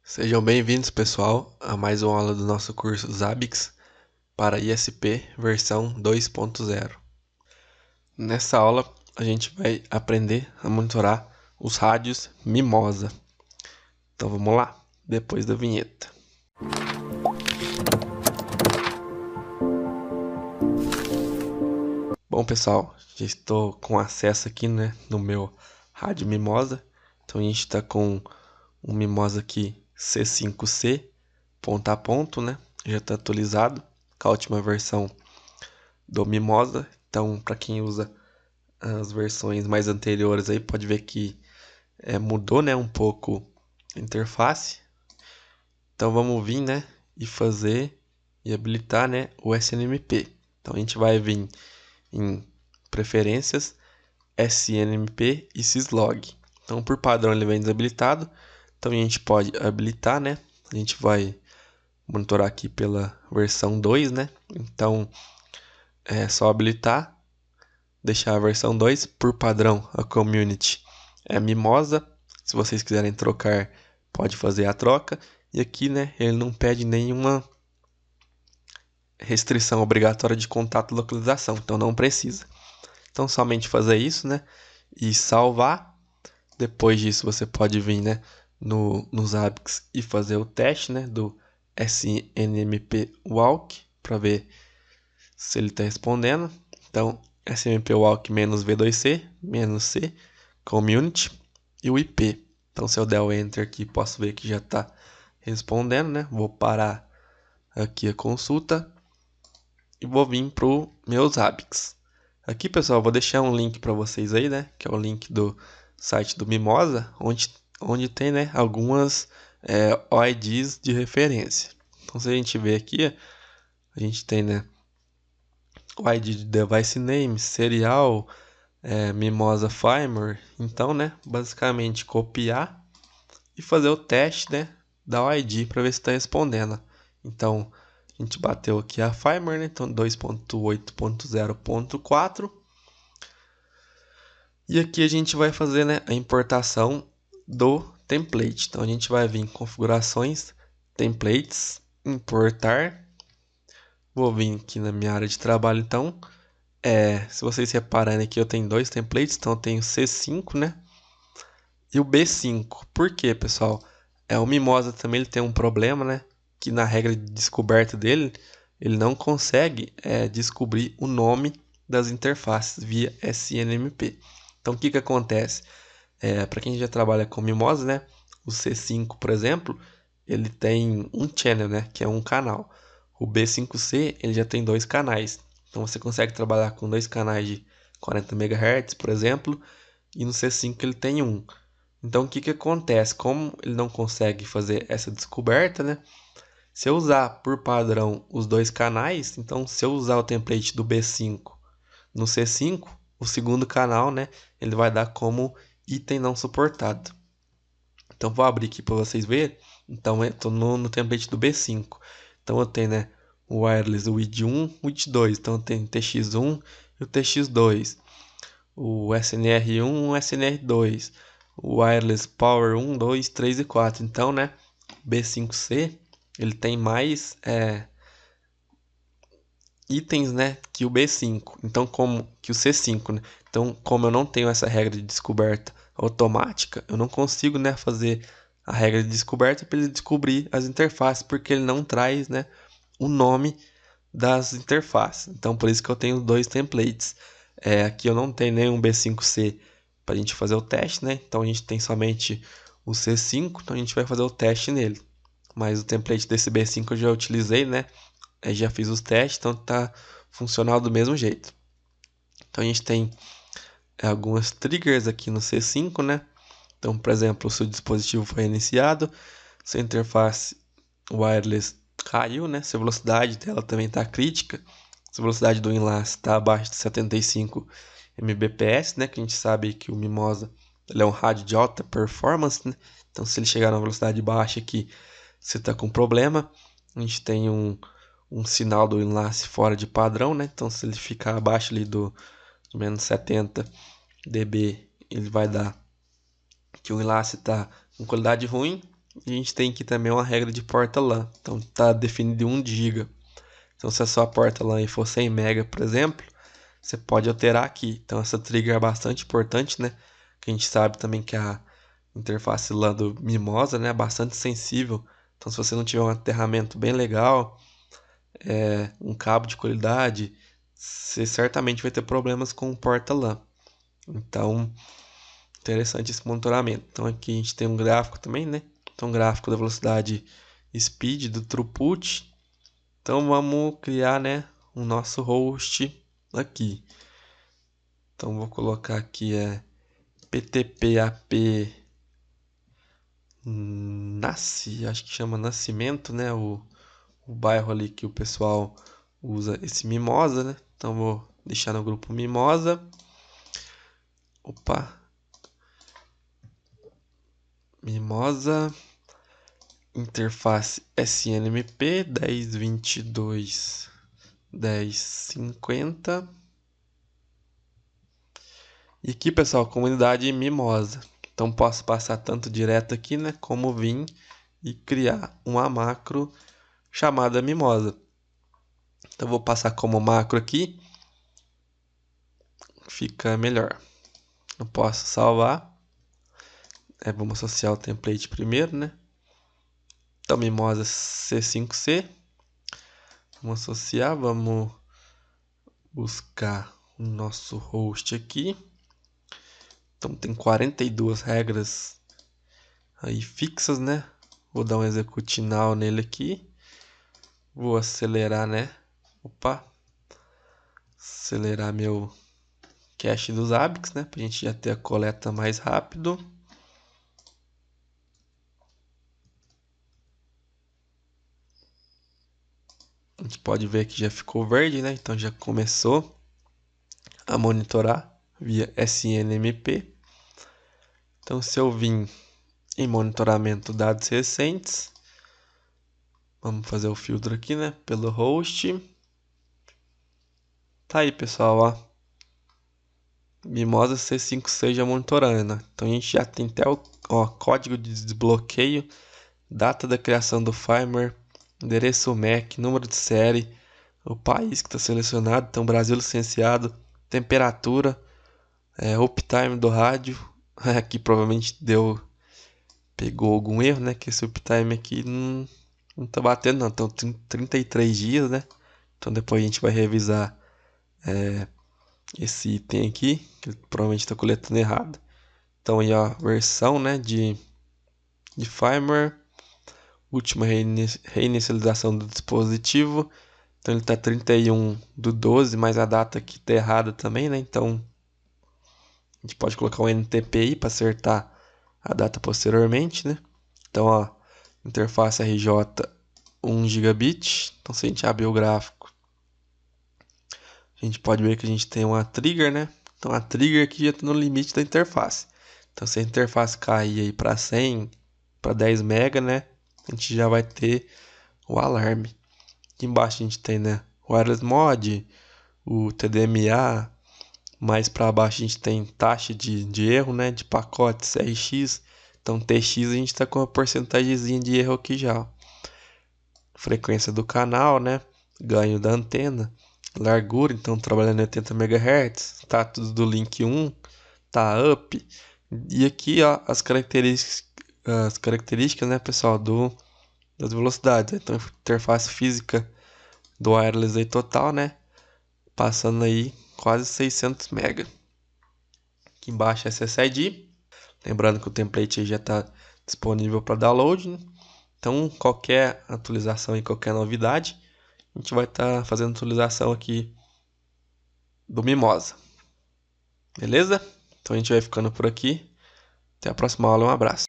Sejam bem-vindos, pessoal, a mais uma aula do nosso curso Zabbix para ISP versão 2.0. Nessa aula, a gente vai aprender a monitorar os rádios Mimosa. Então vamos lá, depois da vinheta. Bom, pessoal, já estou com acesso aqui, no meu rádio Mimosa. Então a gente está com um Mimosa aqui C5C, ponta a ponto, Já está atualizado com a última versão do Mimosa. Então, para quem usa as versões mais anteriores aí, pode ver que mudou, um pouco a interface. Então, vamos vir, e fazer e habilitar, o SNMP. Então, a gente vai vir em preferências, SNMP e syslog. Então, por padrão, ele vem desabilitado. Então, a gente pode habilitar, A gente vai monitorar aqui pela versão 2, Então, é só habilitar, deixar a versão 2. Por padrão, a community é Mimosa. Se vocês quiserem trocar, pode fazer a troca. E aqui, ele não pede nenhuma restrição obrigatória de contato e localização, então não precisa. Então, somente fazer isso, e salvar. Depois disso, você pode vir, no Zabbix e fazer o teste, do SNMP Walk para ver se ele está respondendo. Então, SNMP Walk -V2C, -C, Community e o IP. Então, se eu der o Enter aqui, posso ver que já está respondendo, Vou parar aqui a consulta e vou vir para o meu Zabbix. Aqui, pessoal, vou deixar um link para vocês aí, que é o link do site do Mimosa, onde tem, algumas OIDs de referência. Então, se a gente ver aqui, a gente tem, o ID de device name, serial, Mimosa firmware. Então, basicamente copiar e fazer o teste, da OID para ver se está respondendo. Então, a gente bateu aqui a firmware, Então, 2.8.0.4. E aqui a gente vai fazer, a importação do template. Então, a gente vai vir em configurações, templates, importar. Vou vir aqui na minha área de trabalho, então. Se vocês repararem aqui, eu tenho dois templates. Então, eu tenho o C5, e o B5. Por quê, pessoal? O Mimosa também ele tem um problema, que na regra de descoberta dele, ele não consegue descobrir o nome das interfaces via SNMP. Então, o que acontece? Para quem já trabalha com Mimosa, o C5, por exemplo, ele tem um channel, que é um canal. O B5C, ele já tem dois canais. Então, você consegue trabalhar com dois canais de 40 MHz, por exemplo, e no C5 ele tem um. Então, o que acontece? Como ele não consegue fazer essa descoberta, Se eu usar por padrão os dois canais, então se eu usar o template do B5 no C5, o segundo canal, ele vai dar como item não suportado. Então, vou abrir aqui para vocês verem. Então, eu estou no template do B5. Então, eu tenho, o wireless, o WID1, o WID2. Então, eu tenho o TX1 e o TX2. O SNR1 e o SNR2. O wireless power 1, 2, 3 e 4. Então, B5C, ele tem mais itens, que o B5. Então, como que o C5, Então, como eu não tenho essa regra de descoberta automática, eu não consigo, fazer a regra de descoberta para ele descobrir as interfaces, porque ele não traz, o nome das interfaces. Então, por isso que eu tenho dois templates. Aqui eu não tenho nenhum B5C para a gente fazer o teste, Então, a gente tem somente o C5, então a gente vai fazer o teste nele. Mas o template desse B5 eu já utilizei, já fiz os testes, então tá funcional do mesmo jeito. Então a gente tem algumas triggers aqui no C5, Então, por exemplo, se o dispositivo foi iniciado, se a interface wireless caiu, se a velocidade dela também está crítica, se a velocidade do enlace está abaixo de 75 Mbps, que a gente sabe que o Mimosa ele é um rádio de alta performance, Então, se ele chegar numa velocidade baixa aqui, você está com problema. A gente tem um sinal do enlace fora de padrão, Então, se ele ficar abaixo ali do menos 70 dB, ele vai dar que o enlace está com qualidade ruim. E a gente tem aqui também uma regra de porta LAN. Então está definido em 1 GB. Então se a sua porta LAN for 100 MB, por exemplo, você pode alterar aqui. Então essa trigger é bastante importante, né? Que a gente sabe também que a interface LAN do Mimosa, né, é bastante sensível. Então se você não tiver um aterramento bem legal, um cabo de qualidade, você certamente vai ter problemas com o porta LAN. Então, interessante esse monitoramento. Então aqui a gente tem um gráfico também, né? Então gráfico da velocidade speed, do throughput. Então vamos criar, né, o nosso host aqui. Então vou colocar aqui PTPAP Nasce, acho que chama Nascimento, né? O bairro ali que o pessoal usa esse Mimosa, né? Então vou deixar no grupo Mimosa. Opa! Mimosa. Interface SNMP 10.22.10.50. E aqui, pessoal, comunidade Mimosa. Então posso passar tanto direto aqui, né, como vir e criar uma macro chamada Mimosa. Então vou passar como macro aqui. Fica melhor. Eu posso salvar. Vamos associar o template primeiro, né? Então Mimosa C5C. Vamos associar, vamos buscar o nosso host aqui. Então tem 42 regras aí fixas, né? Vou dar um execute now nele aqui. Vou acelerar, né? Opa! Acelerar meu cache dos ABICs, né? Pra gente já ter a coleta mais rápido. A gente pode ver que já ficou verde, né? Então já começou a monitorar via SNMP. Então se eu vim em monitoramento dados recentes, vamos fazer o filtro aqui, né? Pelo host. Tá aí, pessoal, ó. Mimosa C5C já monitorando, né? Então a gente já tem até o código de desbloqueio, data da criação do firmware, endereço MAC, número de série, o país que está selecionado, então Brasil licenciado, temperatura, uptime do rádio. Aqui provavelmente pegou algum erro, né? Que esse uptime aqui não tá batendo não, então 33 dias, né? Então depois a gente vai revisar esse item aqui, que ele provavelmente está coletando errado. Então aí a versão, né, de firmware, última reinicialização do dispositivo. Então ele está 31/12, mas a data aqui está errada também, né? Então a gente pode colocar um NTPI para acertar a data posteriormente, né? Então, ó, interface RJ 1 gigabit. Então se a gente abrir o gráfico, a gente pode ver que a gente tem uma trigger, né? Então a trigger aqui já está no limite da interface. Então se a interface cair aí para 100, para 10 MB, né? A gente já vai ter o alarme. Aqui embaixo a gente tem, né, o Wireless Mod, o TDMA. Mais para baixo a gente tem taxa de erro, né, de pacotes RX. Então TX a gente está com uma porcentagemzinha de erro aqui já. Frequência do canal, né? Ganho da antena. Largura, então trabalhando em 80 MHz. Status do link 1. Tá up. E aqui, ó, as características, né, pessoal, das velocidades. Então, interface física do wireless aí total, né? Passando aí quase 600 MB. Aqui embaixo é SSID. Lembrando que o template aí já está disponível para download, né? Então, qualquer atualização e qualquer novidade, a gente vai estar fazendo atualização aqui do Mimosa. Beleza? Então a gente vai ficando por aqui. Até a próxima aula. Um abraço.